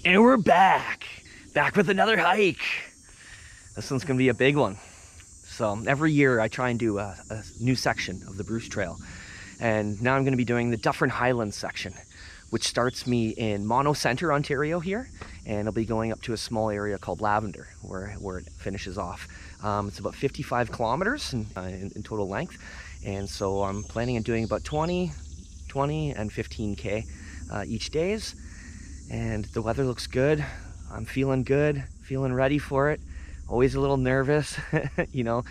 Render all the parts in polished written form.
And we're back with another hike. This one's gonna be a big one. So every year I try and do a new section of the Bruce Trail. And now I'm gonna be doing the Dufferin Hi-Land section, which starts me in Mono Center, Ontario here. And I'll be going up to a small area called Lavender, where it finishes off. It's about 55 kilometers in total length. And so I'm planning on doing about 20 and 15K each days. And the weather looks good. I'm feeling good, feeling ready for it. Always a little nervous, you know.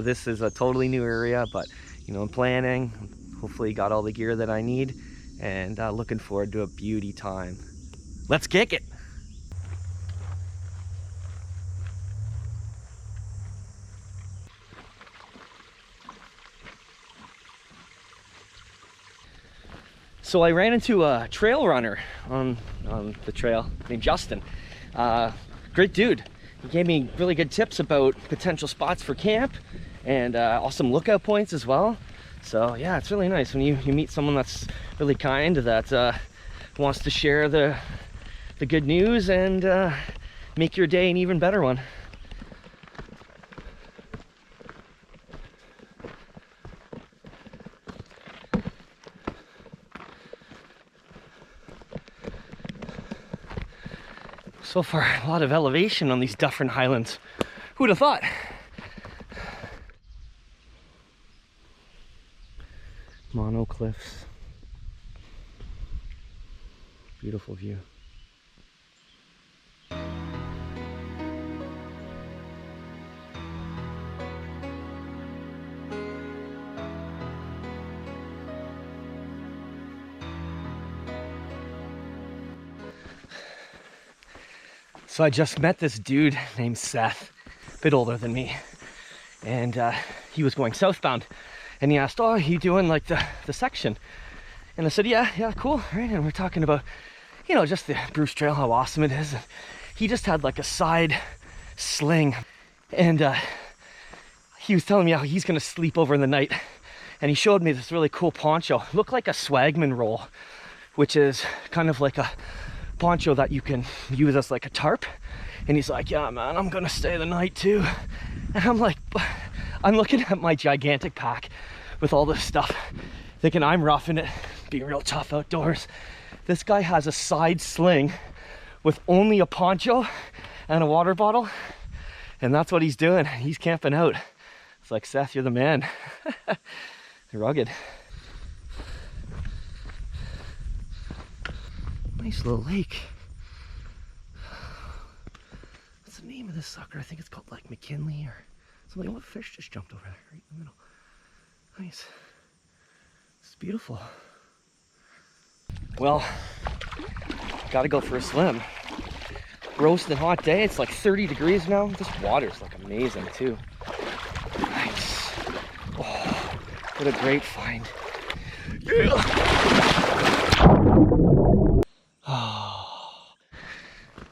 This is a totally new area, but you know, I'm planning. Hopefully got all the gear that I need, and looking forward to a beauty time. Let's kick it. So I ran into a trail runner on the trail named Justin. Great dude. He gave me really good tips about potential spots for camp and awesome lookout points as well. So yeah, it's really nice when you meet someone that's really kind, that wants to share the good news and make your day an even better one. So far, a lot of elevation on these Dufferin Highlands. Who'd have thought? Mono cliffs. Beautiful view. So I just met this dude named Seth, a bit older than me, and he was going southbound, and he asked, "Oh, are you doing like the section?" And I said, yeah, cool, right? And we're talking about, you know, just the Bruce Trail, how awesome it is. And he just had like a side sling, and he was telling me how he's gonna sleep over in the night, and he showed me this really cool poncho. It looked like a swagman roll, which is kind of like a poncho that you can use as like a tarp. And he's like, "Yeah, man, I'm gonna stay the night too." And I'm like, I'm looking at my gigantic pack with all this stuff, thinking I'm roughing it, being real tough outdoors. This guy has a side sling with only a poncho and a water bottle, and that's what he's doing. He's camping out. It's like, Seth, you're the man. Rugged. Nice little lake. What's the name of this sucker? I think it's called like McKinley or something. What fish just jumped over there right in the middle? Nice. It's beautiful. Well, gotta go for a swim. Roasting hot day. It's like 30 degrees now. This water's like amazing too. Nice. Oh, what a great find. Yeah.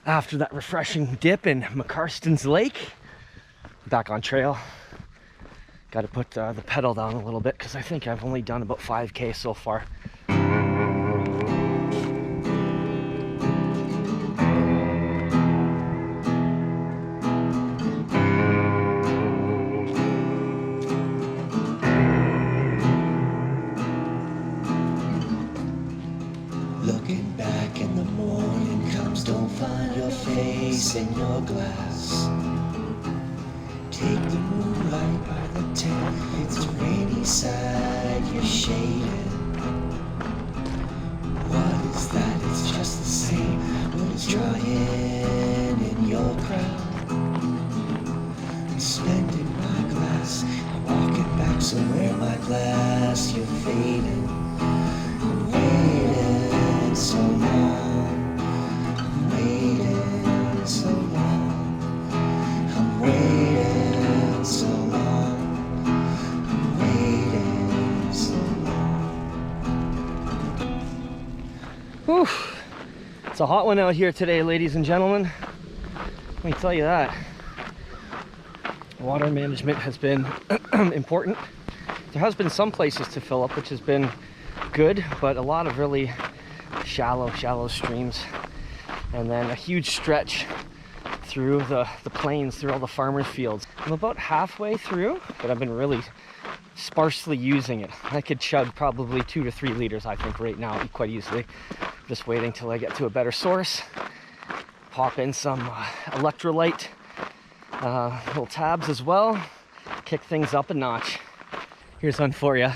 After that refreshing dip in McCarston's Lake, back on trail. Got to put the pedal down a little bit because I think I've only done about 5K so far. Looking back in the morning comes, don't find your face in your glass. Take the moonlight by the tent, it's a rainy side, you're shaded. What is that? It's just the same, but it's drying in your crowd. I'm spending my glass, I'm walking back somewhere, my glass, you're fading. I'm waiting so long, I'm waiting so long, I'm waiting so long, I'm waiting so long. Whew. It's a hot one out here today, ladies and gentlemen. Let me tell you that. Water management has been important. There has been some places to fill up, which has been good, but a lot of really shallow streams. and then a huge stretch through the plains, through all the farmers' fields. I'm about halfway through, but I've been really sparsely using it. I could chug probably 2 to 3 liters, I think, right now, quite easily. Just waiting till I get to a better source. Pop in some electrolyte little tabs as well. Kick things up a notch. Here's one for you.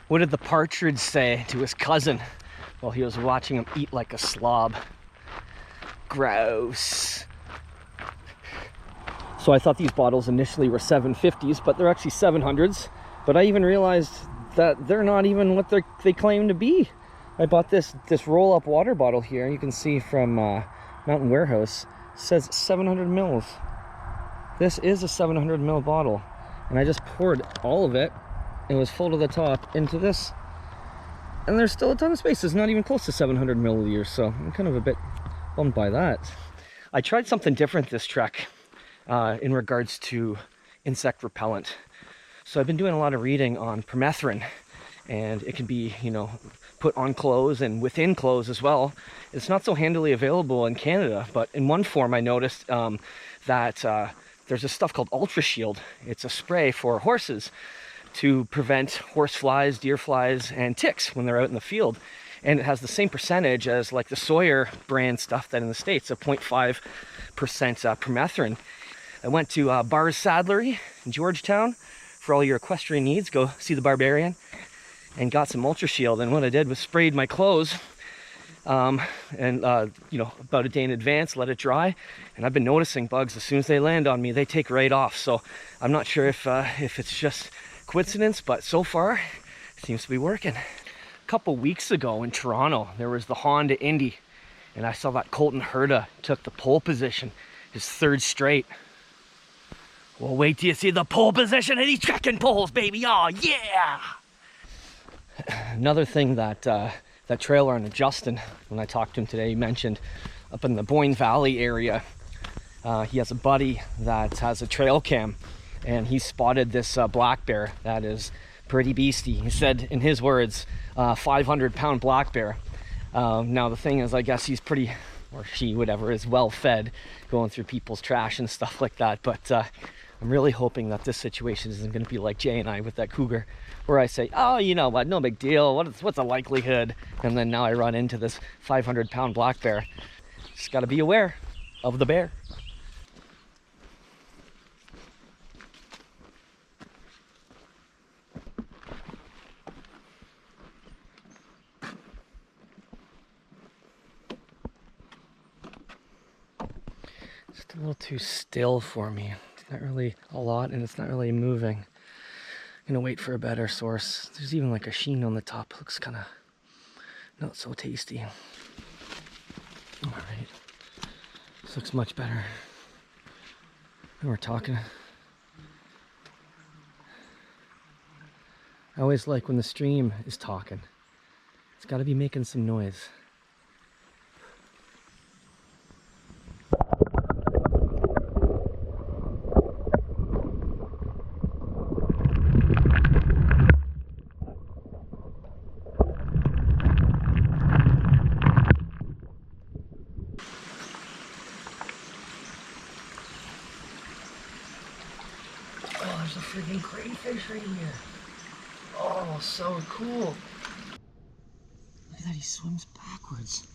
What did the partridge say to his cousin while he was watching him eat like a slob? Gross. So I thought these bottles initially were 750s, but they're actually 700s. But I even realized that they're not even what they claim to be. I bought this roll-up water bottle here. You can see from Mountain Warehouse. It says 700 mils. This is a 700 ml bottle. And I just poured all of it. It was full to the top into this. And there's still a ton of space. It's not even close to 700 milliliters. So I'm kind of a bit bummed by that. I tried something different this trek. In regards to insect repellent. So I've been doing a lot of reading on permethrin, and it can be, you know, put on clothes and within clothes as well. It's not so handily available in Canada, but in one form I noticed that there's a stuff called Ultra Shield. It's a spray for horses to prevent horse flies, deer flies, and ticks when they're out in the field. And it has the same percentage as like the Sawyer brand stuff that in the States, a 0.5% permethrin. I went to Bar's Saddlery in Georgetown for all your equestrian needs. Go see the Barbarian, and got some Ultra Shield. And what I did was sprayed my clothes, you know, about a day in advance, let it dry. And I've been noticing bugs as soon as they land on me, they take right off. So I'm not sure if it's just coincidence, but so far it seems to be working. A couple weeks ago in Toronto, there was the Honda Indy, and I saw that Colton Herta took the pole position, his 3rd straight. Well, wait till you see the pole position of these trekking poles, baby. Oh, yeah! Another thing that that trailer on Justin, when I talked to him today, he mentioned up in the Boyne Valley area, he has a buddy that has a trail cam, and he spotted this black bear that is pretty beastie. He said, in his words, 500-pound black bear. Now, the thing is, I guess he's pretty, or she, whatever, is well fed, going through people's trash and stuff like that. But I'm really hoping that this situation isn't going to be like Jay and I with that cougar, where I say, oh, you know what, no big deal, what's the likelihood? And then now I run into this 500-pound black bear. Just got to be aware of the bear. Just a little too still for me. It's not really a lot, and it's not really moving. I'm gonna wait for a better source. There's even like a sheen on the top. Looks kind of not so tasty. All right, this looks much better. And we're talking. I always like when the stream is talking. It's got to be making some noise. Oh, there's a freaking crayfish right here. Oh, so cool. Look at that, he swims backwards.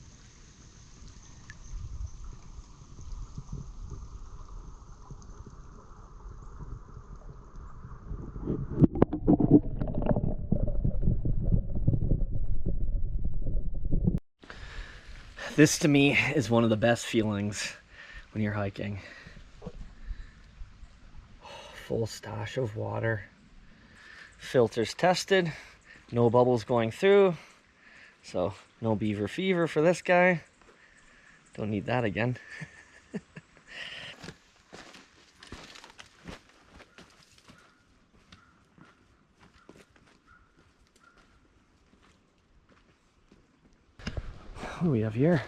This to me is one of the best feelings when you're hiking. Full stash of water. Filters tested. No bubbles going through. So no beaver fever for this guy. Don't need that again. What do we have here?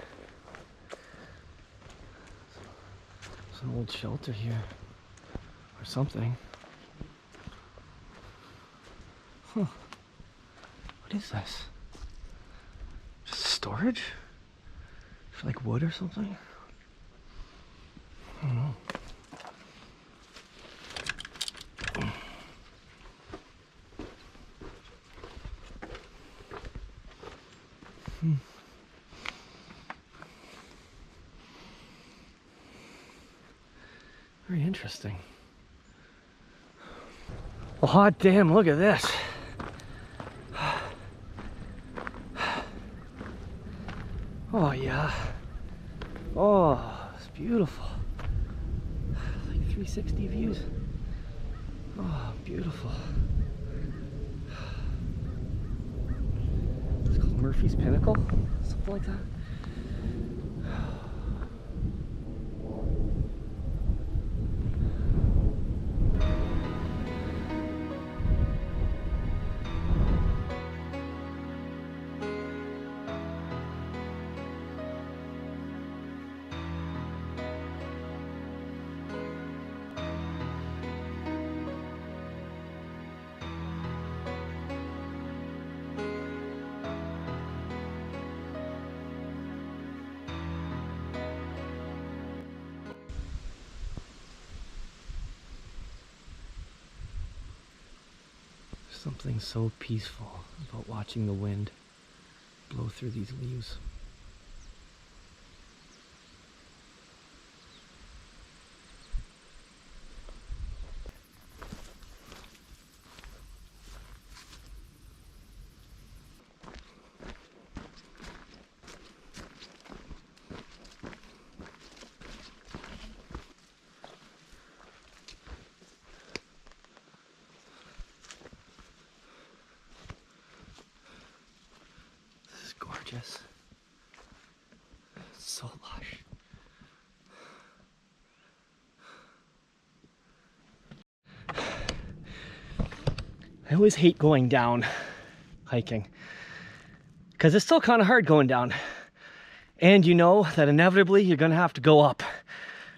Some old shelter here. Or something. Huh. What is this? Just storage? Like wood or something? I don't know. Very interesting. Well, hot damn, look at this. Oh yeah. Oh, it's beautiful. Like 360 views. Oh, beautiful. It's called Murphy's Pinnacle, something like that. Something so peaceful about watching the wind blow through these leaves. Gorgeous. So lush. I always hate going down hiking because it's still kind of hard going down, and you know that inevitably you're gonna have to go up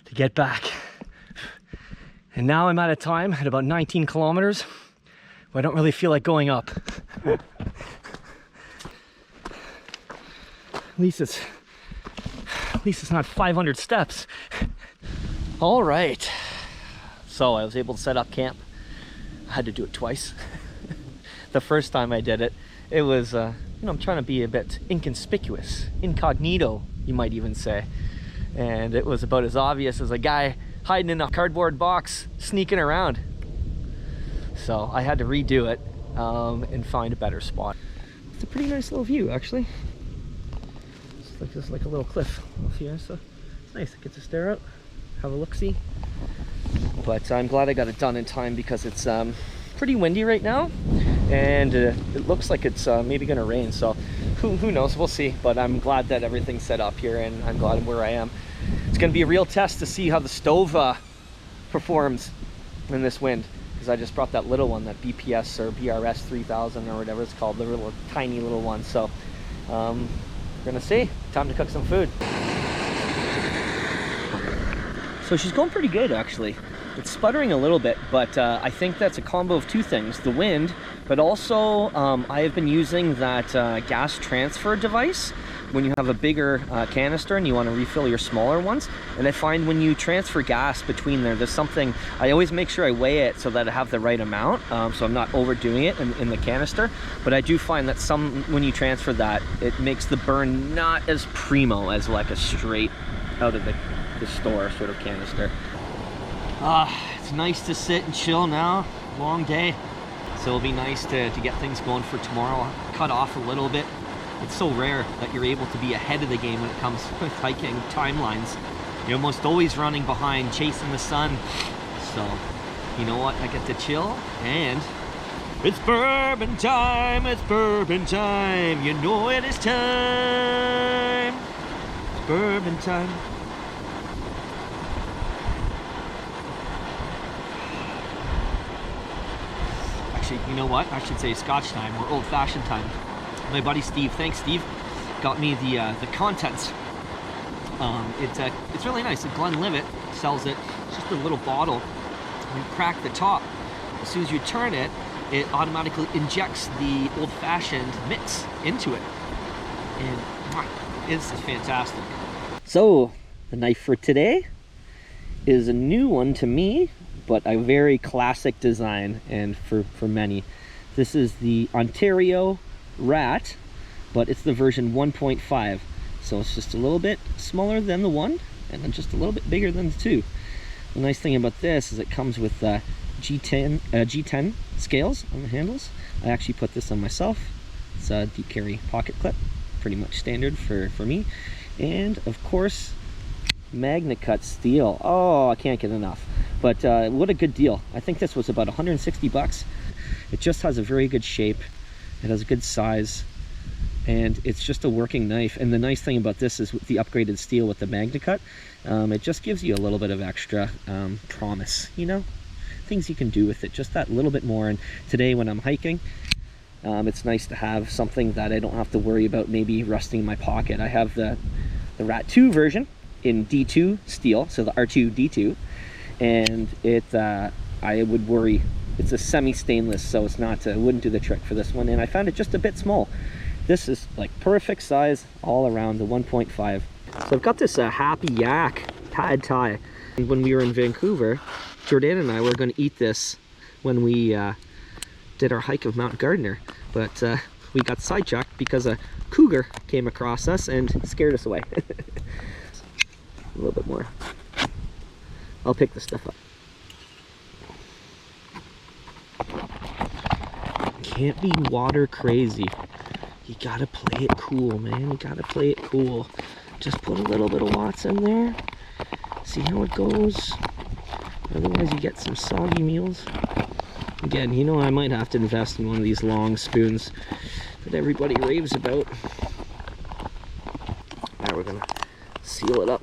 to get back. And now I'm at a time at about 19 kilometers where I don't really feel like going up. At least it's not 500 steps. All right. So I was able to set up camp. I had to do it twice. The first time I did it, it was, you know, I'm trying to be a bit inconspicuous, incognito, you might even say. And it was about as obvious as a guy hiding in a cardboard box, sneaking around. So I had to redo it and find a better spot. It's a pretty nice little view, actually. Just like a little cliff off here, so it's nice. I get to stare out, have a look-see. But I'm glad I got it done in time because it's pretty windy right now, and it looks like it's maybe gonna rain, so who knows, we'll see. But I'm glad that everything's set up here, and I'm glad where I am. It's gonna be a real test to see how the stove performs in this wind, because I just brought that little one, that BPS or BRS 3000 or whatever it's called, the little tiny little one. So we're gonna see. Time to cook some food. So she's going pretty good, actually. It's sputtering a little bit, but I think that's a combo of two things: the wind, but also I have been using that gas transfer device when you have a bigger canister and you want to refill your smaller ones. And I find when you transfer gas between there's something, I always make sure I weigh it so that I have the right amount, so I'm not overdoing it in the canister. But I do find that when you transfer that, it makes the burn not as primo as like a straight out of the store sort of canister. It's nice to sit and chill now. Long day, so it'll be nice to get things going for tomorrow. I'll cut off a little bit. It's so rare that you're able to be ahead of the game when it comes with hiking timelines. You're almost always running behind, chasing the sun. So, you know what? I get to chill, and it's bourbon time, it's bourbon time. You know it is time. It's bourbon time. Actually, you know what? I should say Scotch time, or old-fashioned time. My buddy Steve, thanks Steve, got me the Contents. It's really nice. Glenlivet sells it. It's just a little bottle. You crack the top. As soon as you turn it, it automatically injects the old-fashioned mix into it, and it's fantastic. So, the knife for today is a new one to me, but a very classic design, and for many. This is the Ontario Rat, but it's the version 1.5. So it's just a little bit smaller than the 1, and then just a little bit bigger than the 2. The nice thing about this is it comes with G10 scales on the handles. I actually put this on myself. It's a deep carry pocket clip, pretty much standard for me. And of course, Magna Cut steel. Oh, I can't get enough. But what a good deal. I think this was about 160 bucks. It just has a very good shape. It has a good size. And it's just a working knife. And the nice thing about this is with the upgraded steel with the Magna Cut, it just gives you a little bit of extra promise, you know? Things you can do with it, just that little bit more. And today when I'm hiking, it's nice to have something that I don't have to worry about maybe rusting in my pocket. I have the Rat 2 version in D2 steel, so the R2 D2, and I would worry. It's a semi-stainless, so it's not, wouldn't do the trick for this one, and I found it just a bit small. This is like perfect size all around, the 1.5. So I've got this Happy Yak pad thai. When we were in Vancouver, Jordan and I were going to eat this when we did our hike of Mount Gardner, but we got sidetracked because a cougar came across us and scared us away. A little bit more. I'll pick this stuff up. Can't be water crazy. You gotta play it cool, man. You gotta play it cool. Just put a little bit of Watts in there. See how it goes. Otherwise you get some soggy meals. Again, you know, I might have to invest in one of these long spoons that everybody raves about. Now we're gonna seal it up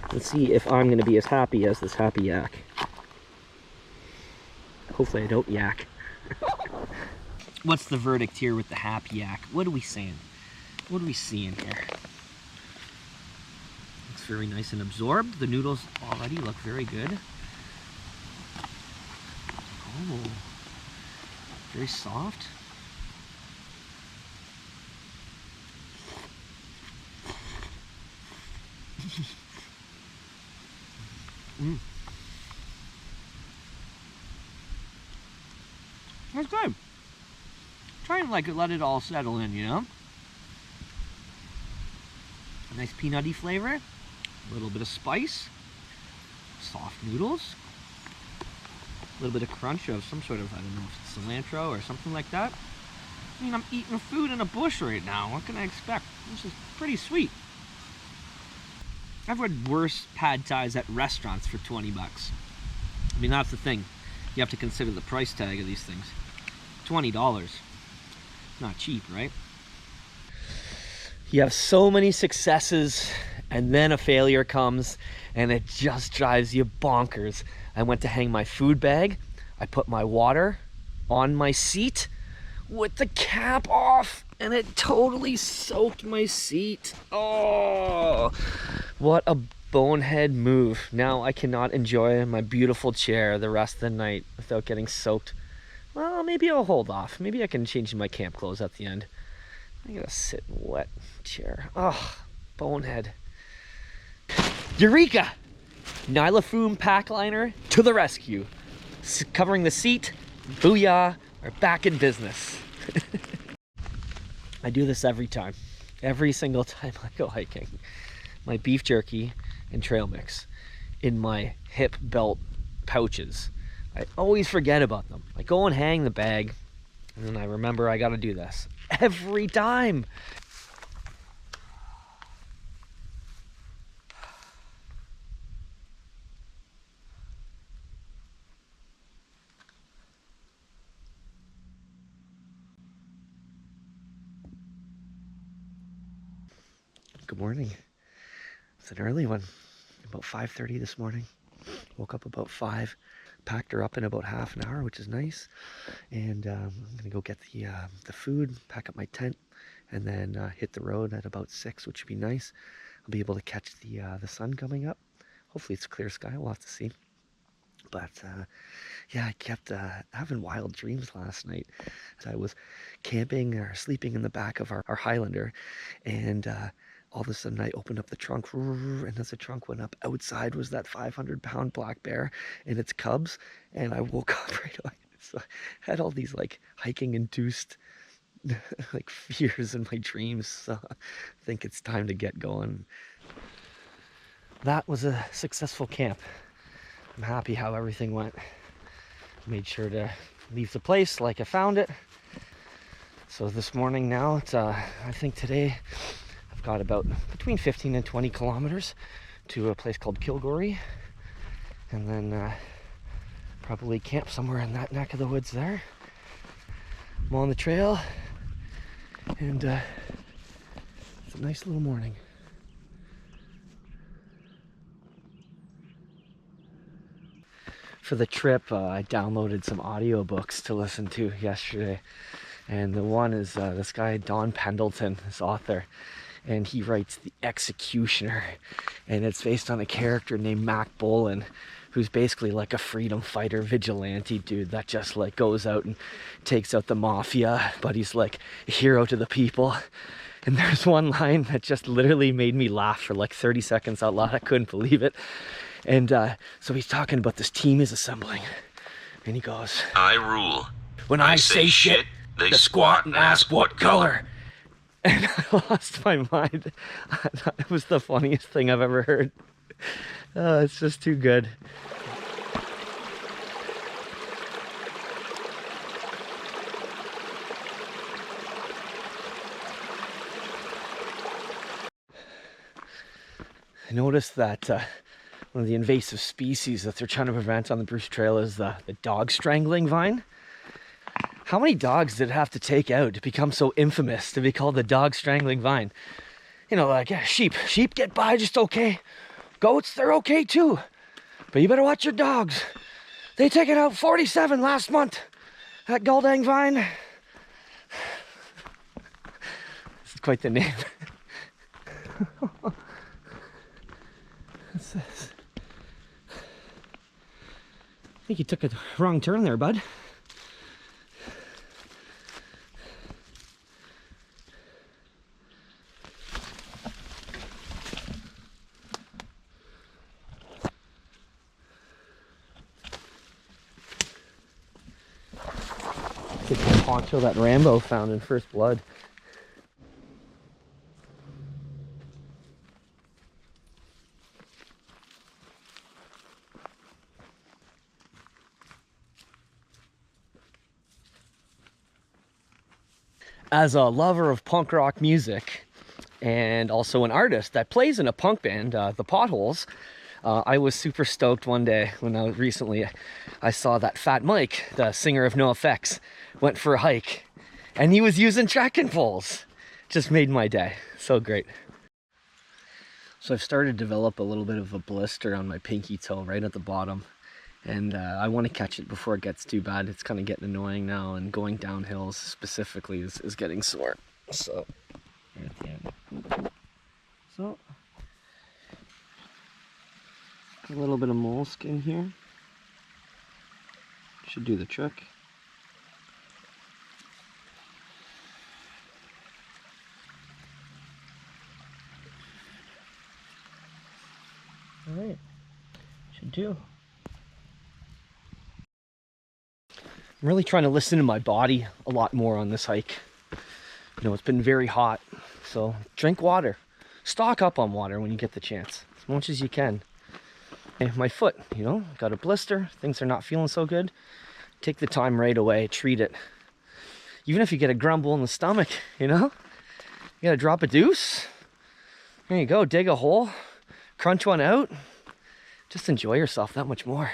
and see if I'm gonna be as happy as this Happy Yak. Hopefully I don't yak. What's the verdict here with the Happy Yak? What are we saying? What are we seeing here? Looks very nice and absorbed. The noodles already look very good. Oh, very soft. That's good. Try and let it all settle in, you know? A nice peanutty flavor, a little bit of spice, soft noodles, a little bit of crunch of some sort of, I don't know if it's cilantro or something like that. I mean, I'm eating food in a bush right now. What can I expect? This is pretty sweet. I've had worse pad thais at restaurants for 20 bucks. I mean, that's the thing. You have to consider the price tag of these things. $20. Not cheap, right? You have so many successes and then a failure comes and it just drives you bonkers. I went to hang my food bag. I put my water on my seat with the cap off and it totally soaked my seat. Oh, what a bonehead move. Now I cannot enjoy my beautiful chair the rest of the night without getting soaked. Well, maybe I'll hold off. Maybe I can change my camp clothes at the end. I gotta sit in a wet chair. Oh, bonehead. Eureka! Nylafoam pack liner to the rescue. Covering the seat, booyah, we're back in business. I do this every time. Every single time I go hiking. My beef jerky and trail mix in my hip belt pouches. I always forget about them. I go and hang the bag, and then I remember I gotta do this. Every time! Good morning. It's an early one. About 5:30 this morning. Woke up about 5. Packed her up in about half an hour, which is nice. And I'm gonna go get the food, pack up my tent, and then hit the road at about 6, which would be nice. I'll be able to catch the sun coming up. Hopefully it's clear sky. We'll have to see. But yeah, I kept having wild dreams last night. I was camping or sleeping in the back of our Highlander, and all of a sudden I opened up the trunk, and as the trunk went up, outside was that 500-pound black bear and its cubs, and I woke up right away. So I had all these like hiking induced like fears in my dreams, so I think it's time to get going. That was a successful camp. I'm happy how everything went. Made sure to leave the place like I found it. So this morning now, it's I think today I've got about between 15 and 20 kilometers to a place called Kilgore, and then probably camp somewhere in that neck of the woods there. I'm on the trail, and it's a nice little morning. For the trip, I downloaded some audiobooks to listen to yesterday, and the one is this guy Don Pendleton, this author, and he writes The Executioner, and it's based on a character named Mac Bolan, who's basically like a freedom fighter vigilante dude that just like goes out and takes out the mafia, but he's like a hero to the people. And there's one line that just literally made me laugh for like 30 seconds out loud. I couldn't believe it. And so he's talking about this team he's assembling, and he goes, I rule. When I say shit, they squat and ask what color. And I lost my mind. It was the funniest thing I've ever heard. It's just too good. I noticed that one of the invasive species that they're trying to prevent on the Bruce Trail is the dog strangling vine. How many dogs did it have to take out to become so infamous to be called the dog strangling vine? You know, like, yeah, sheep get by just okay. Goats, they're okay too. But you better watch your dogs. They taken out 47 last month. That Guldang vine. It's quite the name. What's this? I think you took a wrong turn there, bud. It's the poncho that Rambo found in First Blood. As a lover of punk rock music and also an artist that plays in a punk band, The Potholes, I was super stoked one day when I saw that Fat Mike, the singer of NoFX, went for a hike and he was using trekking poles. Just made my day. So great. So I've started to develop a little bit of a blister on my pinky toe right at the bottom. And I want to catch it before it gets too bad. It's kind of getting annoying now, and going down hills specifically is getting sore. So, right at the end. So, a little bit of moleskin here. Should do the trick. All right, should do. I'm really trying to listen to my body a lot more on this hike. You know, it's been very hot, so drink water. Stock up on water when you get the chance, as much as you can. And my foot, you know, got a blister, things are not feeling so good. Take the time right away, treat it. Even if you get a grumble in the stomach, you know, you gotta drop a deuce. There you go, dig a hole, crunch one out. Just enjoy yourself that much more.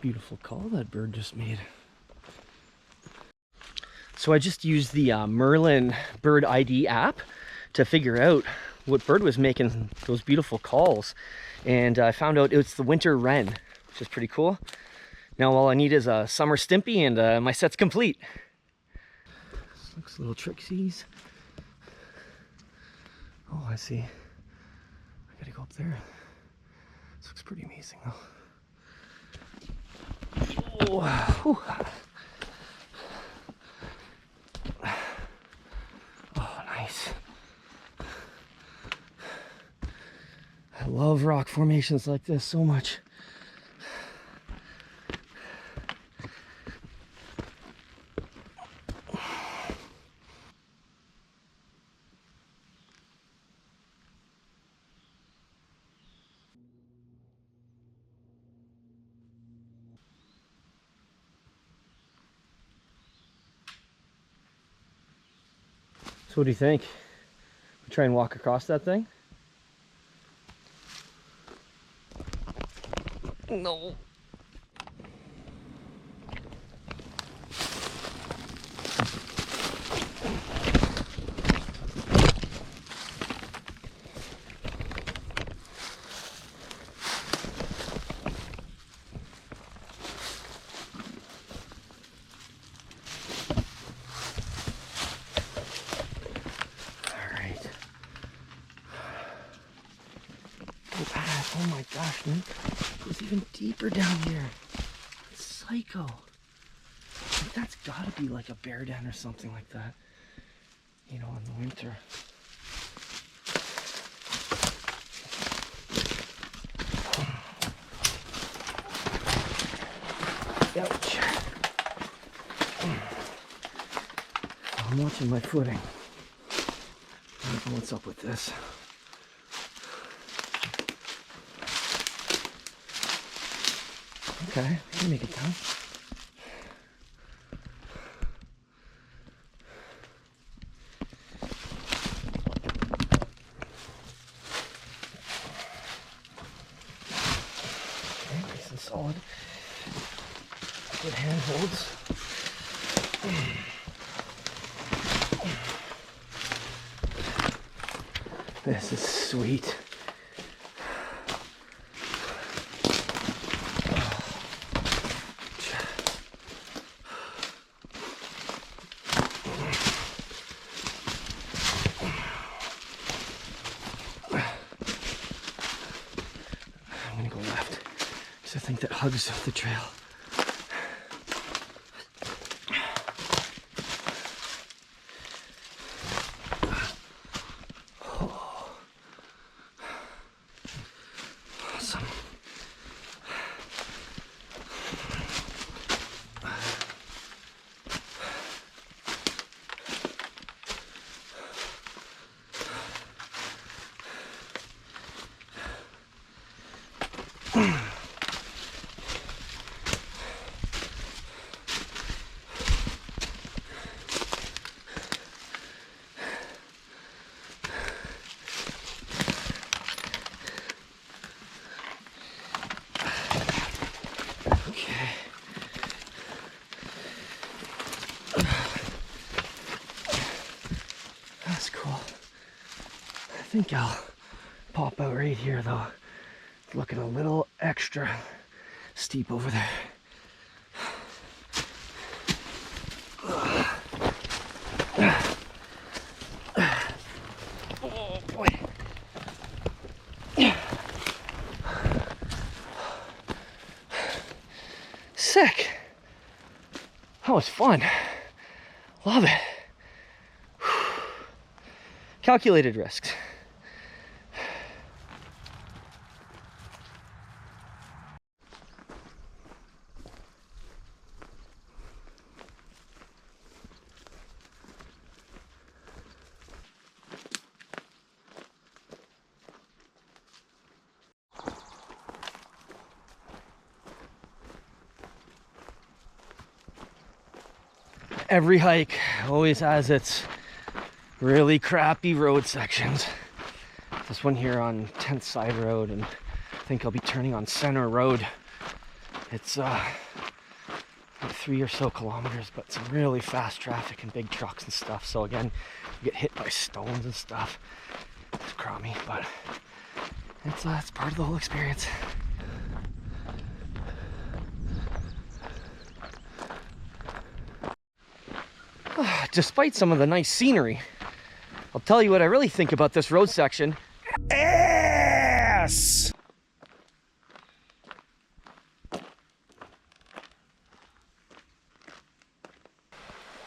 Beautiful call that bird just made. So I just used the Merlin Bird ID app to figure out what bird was making those beautiful calls. And I found out it's the winter wren, which is pretty cool. Now all I need is a summer stimpy and my set's complete. Looks a little Trixies. Oh, I see. I gotta go up there. This looks pretty amazing though. Oh, oh, nice. I love rock formations like this so much. So what do you think? We try and walk across that thing? No. Oh my gosh, man. It goes even deeper down here. It's psycho. Like, that's gotta be like a bear den or something like that. You know, in the winter. Ouch. I'm watching my footing. I don't know what's up with this. Okay, we can make it down. Okay, nice and solid. Good handholds. This is sweet. I think that hugs the trail. Oh. Awesome. That's cool. I think I'll pop out right here though. It's looking a little extra steep over there. Oh boy. Sick. That was fun. Love it. Calculated risks. Every hike always has its really crappy road sections. This one here on 10th Side Road, and I think I'll be turning on Center Road. It's like 3 or so kilometers, but some really fast traffic and big trucks and stuff. So again, you get hit by stones and stuff. It's crummy, but it's part of the whole experience. Despite some of the nice scenery, I'll tell you what I really think about this road section. Ass!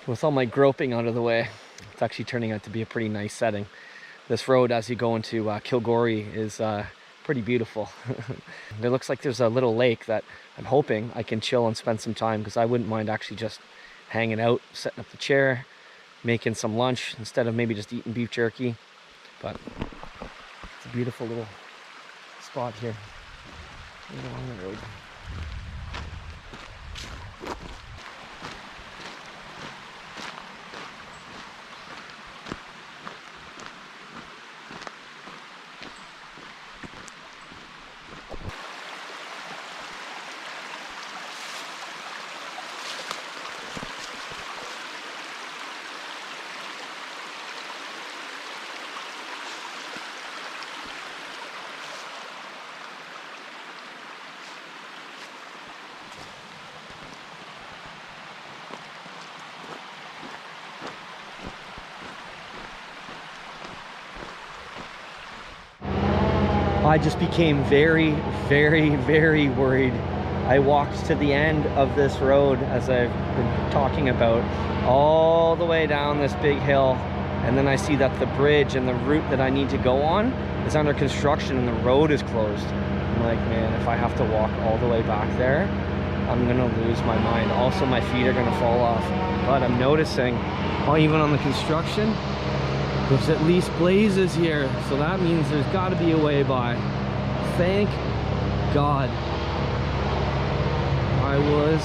With all my groping out of the way, it's actually turning out to be a pretty nice setting. This road, as you go into Kilgore, is pretty beautiful. It looks like there's a little lake that I'm hoping I can chill and spend some time, because I wouldn't mind actually just hanging out, setting up the chair, making some lunch instead of maybe just eating beef jerky. But it's a beautiful little spot here right along the road. I just became very, very, very worried. I walked to the end of this road, as I've been talking about, all the way down this big hill, and then I see that the bridge and the route that I need to go on is under construction and the road is closed. I'm like, man, if I have to walk all the way back there, I'm gonna lose my mind. Also, my feet are gonna fall off. But I'm noticing, even on the construction, there's at least blazes here, so that means there's got to be a way by. Thank God. I was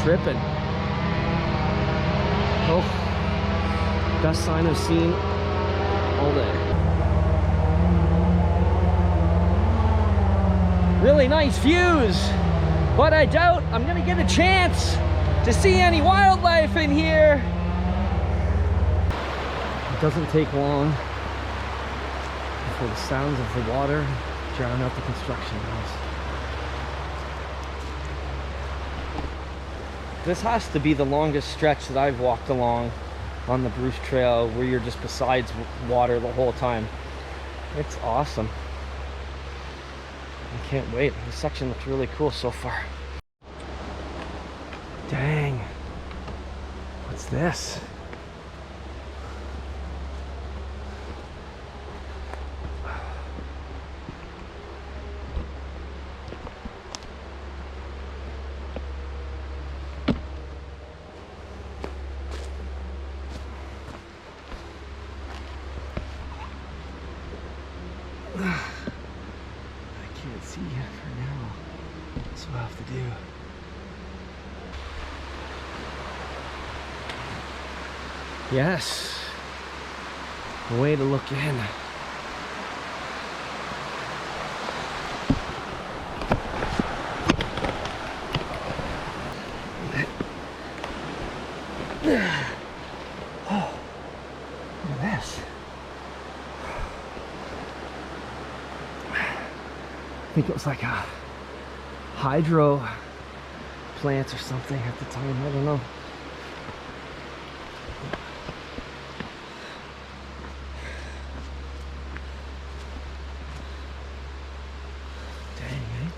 tripping. Oh, best sign I've seen all day. Really nice views, but I doubt I'm gonna get a chance to see any wildlife in here. Doesn't take long before the sounds of the water drown out the construction noise. This has to be the longest stretch that I've walked along on the Bruce Trail, where you're just besides water the whole time. It's awesome. I can't wait. This section looks really cool so far. Dang. What's this? See you for now. That's what I have to do. Yes, a way to look in. Oh, look at this. I think it was like a hydro plant or something at the time. I don't know. Dang, eh?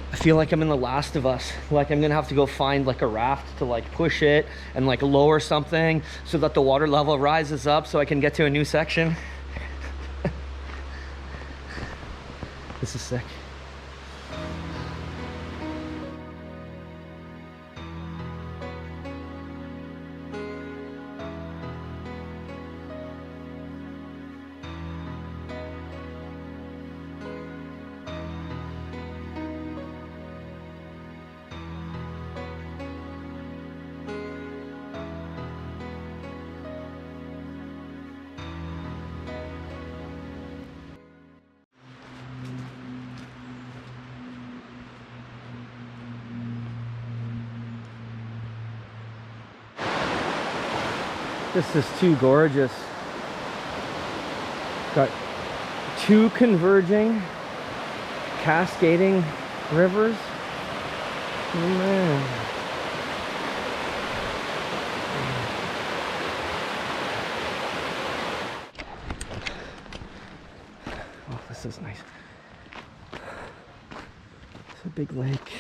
I feel like I'm in The Last of Us. Like I'm gonna have to go find like a raft to like push it and like lower something so that the water level rises up so I can get to a new section. This is sick. This is too gorgeous. Got two converging, cascading rivers. Oh man. Oh, this is nice. It's a big lake.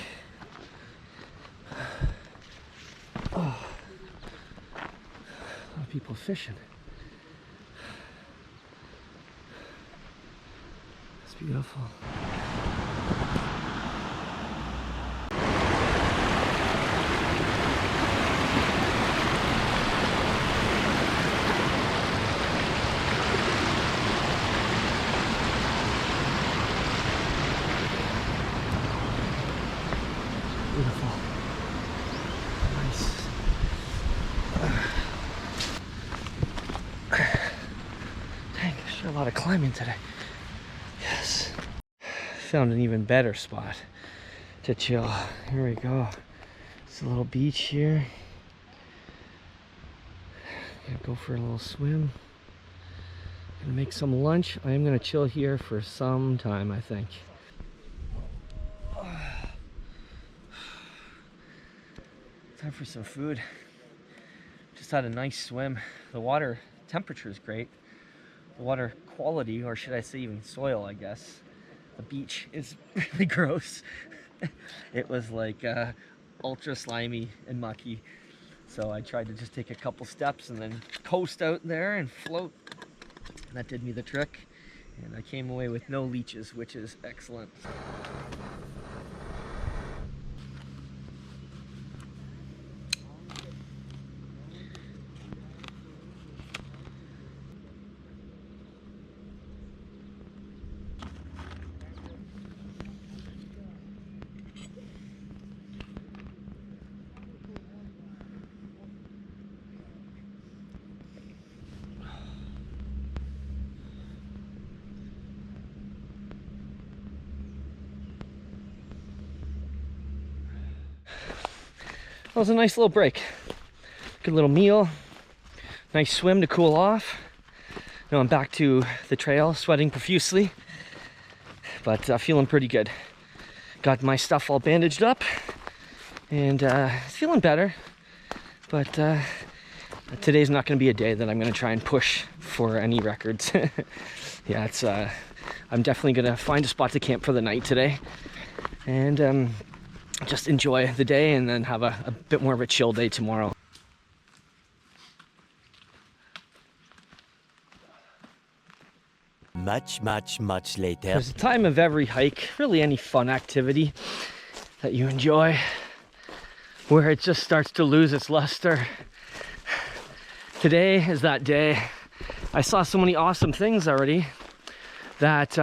Oh. A lot of people fishing. It's beautiful. Beautiful. Nice. Dang, there's sure a lot of climbing today. Yes. Found an even better spot to chill. Here we go. It's a little beach here. Gonna go for a little swim. Gonna make some lunch. I am gonna chill here for some time, I think. Time for some food. Just had a nice swim. The water temperature is great. The water quality, or should I say even soil, I guess. The beach is really gross. It was like ultra slimy and mucky. So I tried to just take a couple steps and then coast out there and float. And that did me the trick. And I came away with no leeches, which is excellent. That was a nice little break. Good little meal. Nice swim to cool off. Now I'm back to the trail, sweating profusely, but feeling pretty good. Got my stuff all bandaged up and feeling better, but today's not going to be a day that I'm going to try and push for any records. Yeah, it's I'm definitely going to find a spot to camp for the night today and just enjoy the day and then have a bit more of a chill day tomorrow. Much later. There's a time of every hike, really any fun activity that you enjoy, where it just starts to lose its luster. Today is that day. I saw so many awesome things already that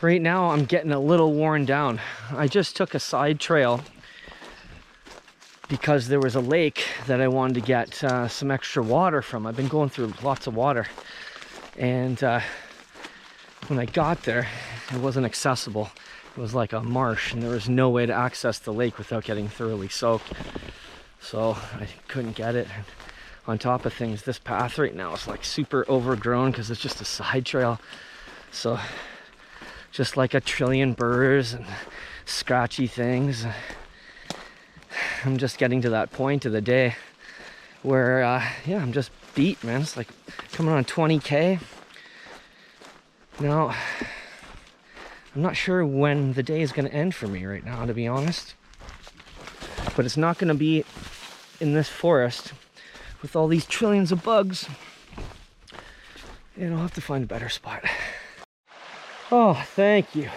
right now I'm getting a little worn down. I just took a side trail because there was a lake that I wanted to get some extra water from. I've been going through lots of water, and when I got there it wasn't accessible. It was like a marsh and there was no way to access the lake without getting thoroughly soaked, so I couldn't get it. And on top of things, this path right now is like super overgrown because it's just a side trail, so just like a trillion burrs and scratchy things. I'm just getting to that point of the day where yeah, I'm just beat, man. It's like coming on 20k. Now I'm not sure when the day is going to end for me right now, to be honest, but it's not going to be in this forest with all these trillions of bugs, and I'll have to find a better spot. Oh, thank you.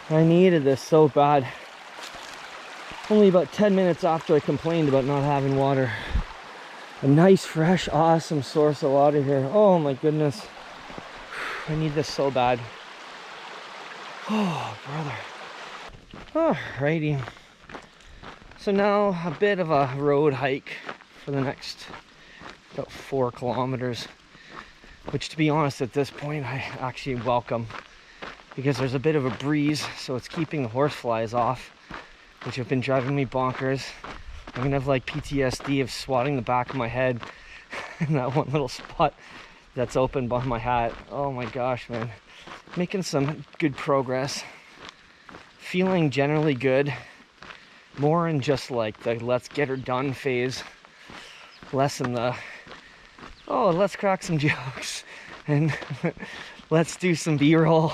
I needed this so bad. Only about 10 minutes after I complained about not having water. A nice, fresh, awesome source of water here. Oh my goodness. I need this so bad. Oh, brother. Alrighty. So now a bit of a road hike for the next about 4 kilometers. Which, to be honest, at this point I actually welcome, because there's a bit of a breeze, so it's keeping the horseflies off, which have been driving me bonkers. I'm gonna have like PTSD of swatting the back of my head in that one little spot that's open behind my hat. Oh my gosh, man. Making some good progress. Feeling generally good. More in just like the let's get her done phase. Less in the, oh, let's crack some jokes and let's do some B-roll.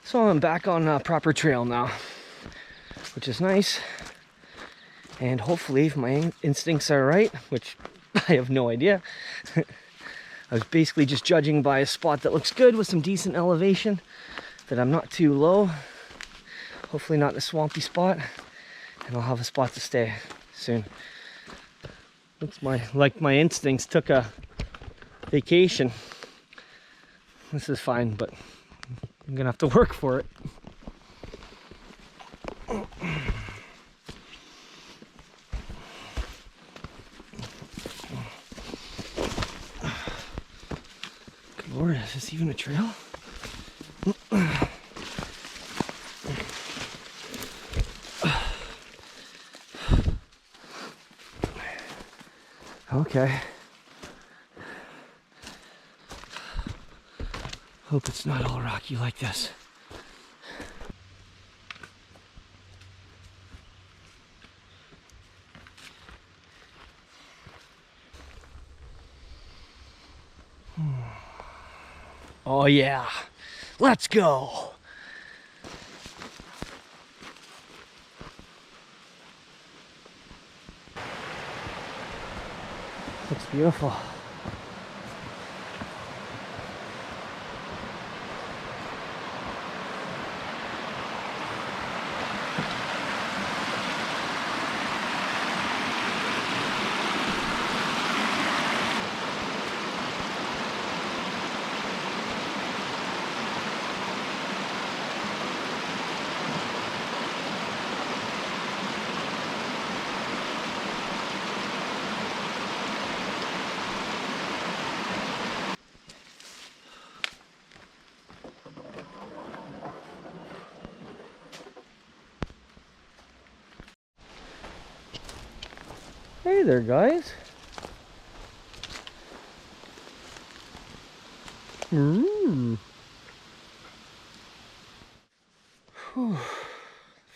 So I'm back on a proper trail now, which is nice. And hopefully if my instincts are right, which I have no idea. I was basically just judging by a spot that looks good with some decent elevation, that I'm not too low. Hopefully not in a swampy spot, and I'll have a spot to stay soon. Looks like my instincts took a vacation. This is fine, but I'm gonna have to work for it. Good Lord, is this even a trail? Okay. Hope it's not all rocky like this. Oh yeah, let's go. Looks beautiful. Hey there, guys. Whew.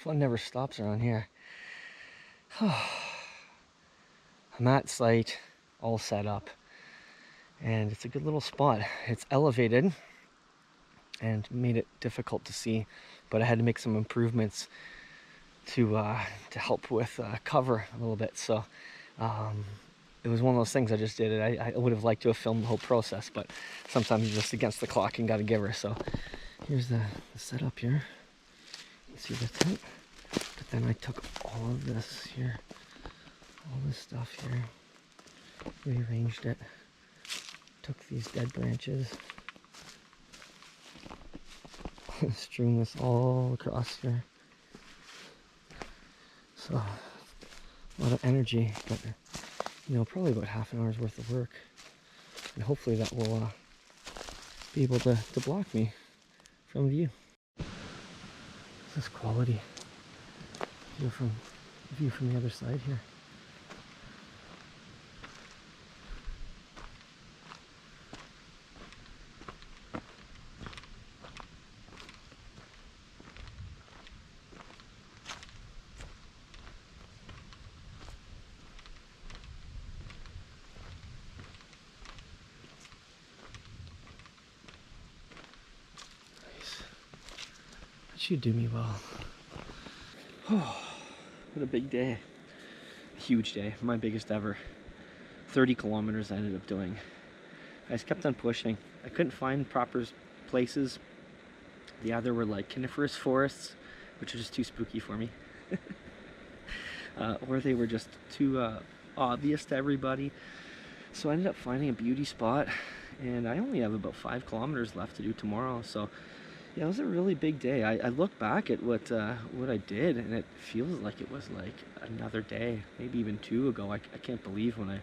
Fun never stops around here. I'm at site, all set up, and it's a good little spot. It's elevated and made it difficult to see, but I had to make some improvements to help with cover a little bit. So it was one of those things. I just did it. I would have liked to have filmed the whole process, but sometimes you're just against the clock and got to give her. So here's the setup here. You see the tent, but then I took all of this here, all this stuff here, rearranged it, took these dead branches, strewn this all across here. So a lot of energy, but you know, probably about half an hour's worth of work, and hopefully that will be able to block me from view. This is quality view from the other side here. That should do me well. Oh, what a big day. huge day, my biggest ever. 30 kilometers I ended up doing. I just kept on pushing. I couldn't find proper places. The other were like coniferous forests, which are just too spooky for me. Or they were just too obvious to everybody. So I ended up finding a beauty spot, and I only have about 5 kilometers left to do tomorrow. So yeah, it was a really big day. I look back at what I did, and it feels like it was like another day, maybe even 2 ago. I can't believe when I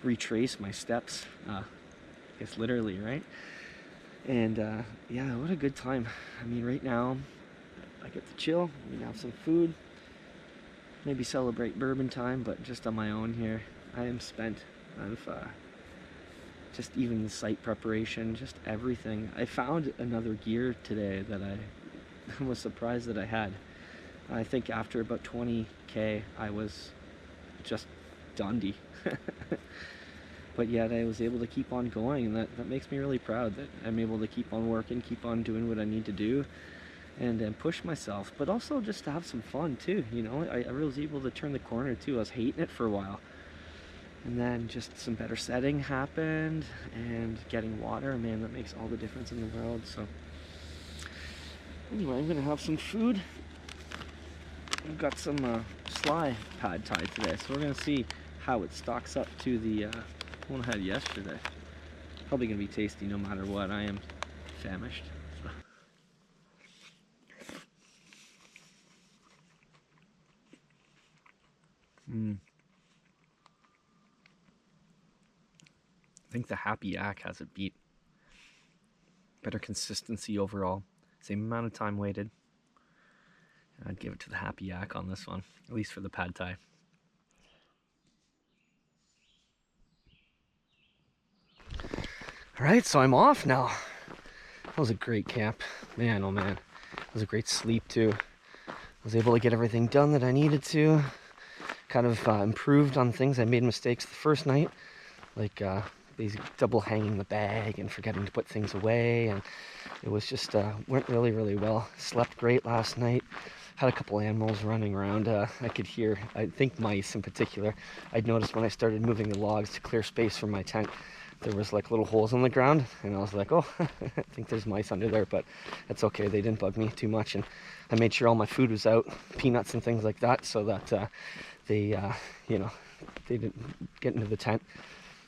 retrace my steps. I guess literally, right? And yeah, what a good time. I mean, right now I get to chill, we have some food, maybe celebrate bourbon time, but just on my own here. I am spent. I've just even the site preparation, just everything. I found another gear today that I was surprised that I had. I think after about 20k I was just dundee. But yet I was able to keep on going, and that makes me really proud that I'm able to keep on working, keep on doing what I need to do, and push myself, but also just to have some fun too, you know. I was able to turn the corner too. I was hating it for a while, and then just some better setting happened, and getting water, man, that makes all the difference in the world. So anyway, I'm gonna have some food. I've got some sly pad thai today, so we're gonna see how it stocks up to the one I had yesterday. Probably gonna be tasty no matter what. I am famished. So. I think the Happy Yak has it beat. Better consistency overall. Same amount of time waited. I'd give it to the Happy Yak on this one, at least for the pad thai. All right, so I'm off now. That was a great camp. Man, oh man. It was a great sleep too. I was able to get everything done that I needed to. Kind of improved on things. I made mistakes the first night, like double hanging the bag and forgetting to put things away, and it was just went really well. Slept great last night. Had a couple animals running around. I could hear, I think mice in particular. I'd noticed when I started moving the logs to clear space from my tent, there was like little holes in the ground, and I was like, oh, I think there's mice under there, but that's okay. They didn't bug me too much, and I made sure all my food was out, peanuts and things like that, so that they, you know, they didn't get into the tent.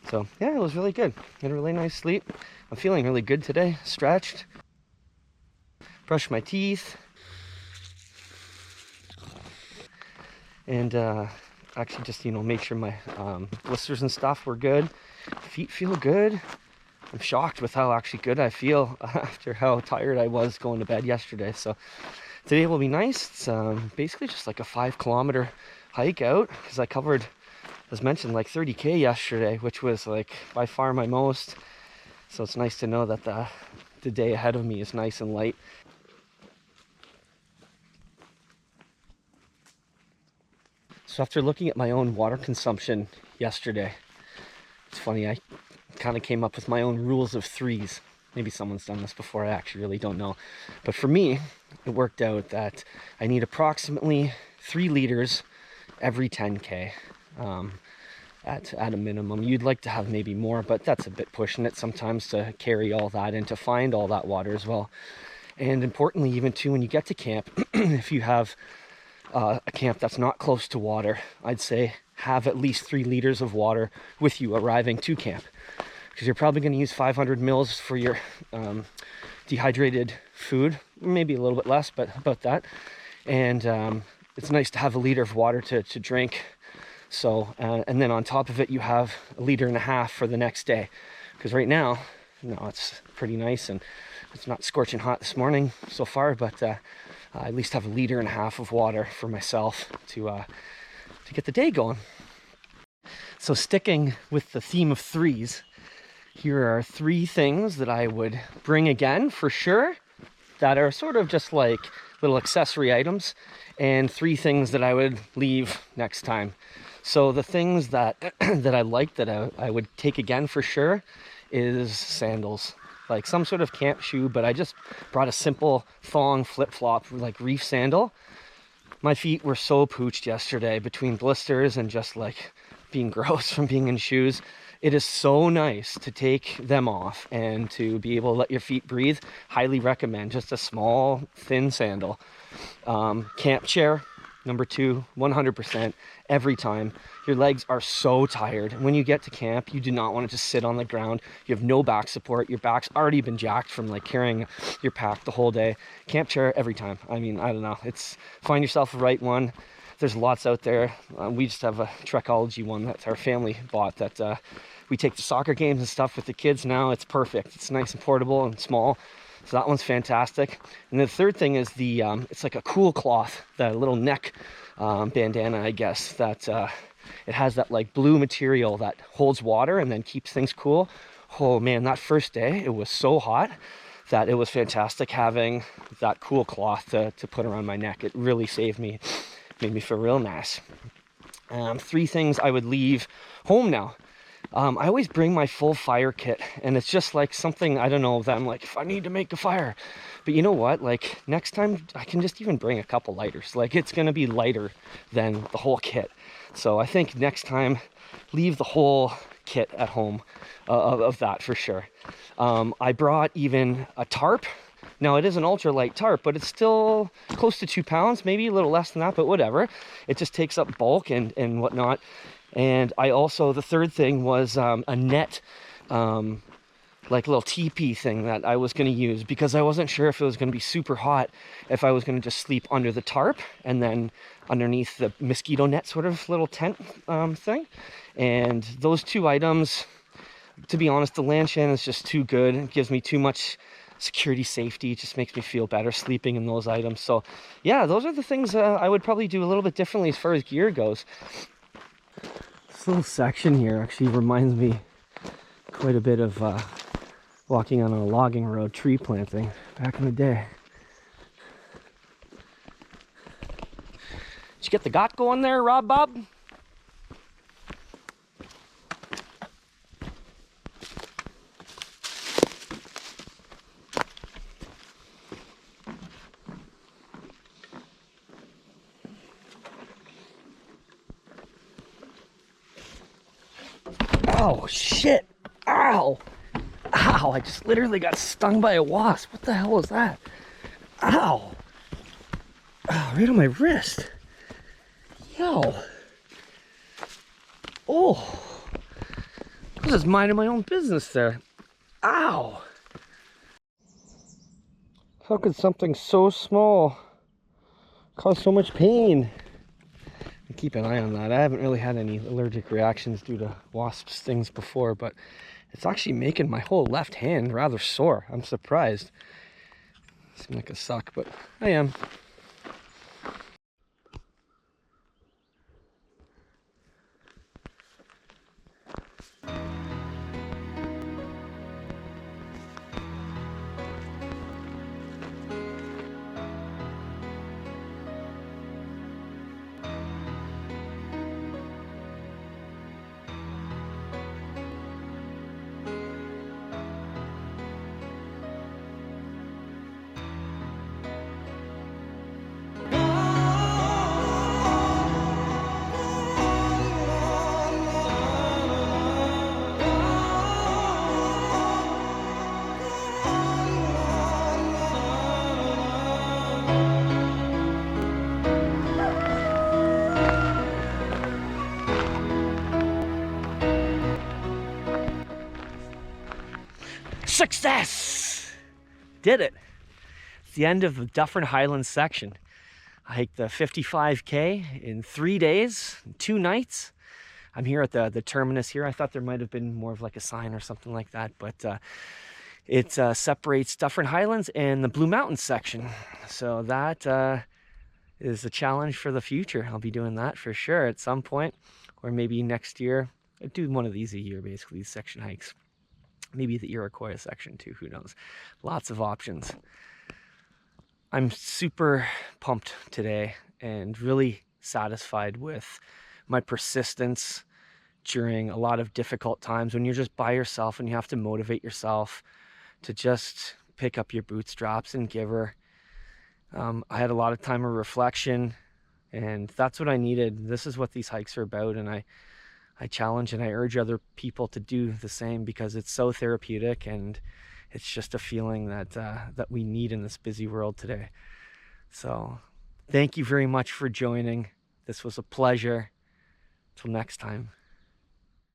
So yeah, it was really good. Had a really nice sleep. I'm feeling really good today. Stretched, brushed my teeth, and actually just, you know, made sure my blisters and stuff were good. Feet feel good. I'm shocked with how actually good I feel after how tired I was going to bed yesterday. So today will be nice. It's basically just like a 5 kilometer hike out, because I covered, as mentioned, like 30k yesterday, which was like by far my most. So it's nice to know that the day ahead of me is nice and light. So after looking at my own water consumption yesterday, it's funny, I kind of came up with my own rules of threes. Maybe someone's done this before, I actually really don't know. But for me, it worked out that I need approximately 3 liters every 10k at a minimum. You'd like to have maybe more, but that's a bit pushing it sometimes to carry all that and to find all that water as well. And importantly, even too, when you get to camp, if you have a camp that's not close to water, I'd say have at least 3 liters of water with you arriving to camp, because you're probably going to use 500 mils for your dehydrated food, maybe a little bit less, but about that. And it's nice to have a liter of water to drink. So and then on top of it, you have 1.5 liters for the next day, because right now, no, it's pretty nice, and it's not scorching hot this morning so far, but I at least have 1.5 liters of water for myself to get the day going. So sticking with the theme of threes, here are 3 things that I would bring again for sure, that are sort of just like little accessory items, and 3 things that I would leave next time. So the things that that I like, that I would take again for sure, is sandals. Like some sort of camp shoe, but I just brought a simple thong flip-flop, like reef sandal. My feet were so pooched yesterday between blisters and just like being gross from being in shoes. It is so nice to take them off and to be able to let your feet breathe. Highly recommend just a small, thin sandal. Camp chair, number 2, 100% every time. Your legs are so tired. When you get to camp, you do not want to just sit on the ground. You have no back support. Your back's already been jacked from like carrying your pack the whole day. Camp chair every time. I mean, I don't know. It's find yourself the right one. There's lots out there. We just have a Trekology one that our family bought that we take to soccer games and stuff with the kids now. It's perfect. It's nice and portable and small. So that one's fantastic. And the third thing is the, it's like a cool cloth, that little neck bandana, I guess, that it has that like blue material that holds water and then keeps things cool. Oh man, that first day, it was so hot that it was fantastic having that cool cloth to put around my neck. It really saved me, made me feel real nice. 3 things I would leave home now. I always bring my full fire kit, and it's just like something, I don't know, that I'm like, if I need to make a fire. But you know what, like next time I can just even bring a couple lighters. Like it's gonna be lighter than the whole kit. So I think next time, leave the whole kit at home of that for sure. I brought even a tarp. Now it is an ultralight tarp, but it's still close to 2 pounds, maybe a little less than that, but whatever. It just takes up bulk and whatnot. And I also, the third thing was a net, like little teepee thing that I was going to use because I wasn't sure if it was going to be super hot, if I was going to just sleep under the tarp and then underneath the mosquito net sort of little tent thing. And those 2 items, to be honest, the Lanshan is just too good. It gives me too much security, safety. It just makes me feel better sleeping in those items. So yeah, those are the things I would probably do a little bit differently as far as gear goes. This little section here actually reminds me quite a bit of walking on a logging road, tree planting back in the day. Did you get the got going there, Rob Bob? Oh shit! Ow! Ow! I just literally got stung by a wasp. What the hell was that? Ow! Oh, right on my wrist. Yo! Oh! I was just minding my own business there. Ow! How could something so small cause so much pain? Keep an eye on that. I haven't really had any allergic reactions due to wasp stings before, but it's actually making my whole left hand rather sore. I'm surprised. Seems like a suck, but I am. Success! Did it. It's the end of the Dufferin Hi-Land section. I hiked the 55K in 3 days, 2 nights. I'm here at the terminus here. I thought there might have been more of like a sign or something like that, but it separates Dufferin Hi-Lands and the Blue Mountains section. So that is a challenge for the future. I'll be doing that for sure at some point, or maybe next year. I do one of these a year, basically, these section hikes. Maybe the Iroquois section too, who knows. Lots of options. I'm super pumped today and really satisfied with my persistence during a lot of difficult times when you're just by yourself and you have to motivate yourself to just pick up your bootstraps and give her. I had a lot of time of reflection. And that's what I needed. This is what these hikes are about. And I challenge and I urge other people to do the same, because it's so therapeutic, and it's just a feeling that that we need in this busy world today. So thank you very much for joining. This was a pleasure. Till next time.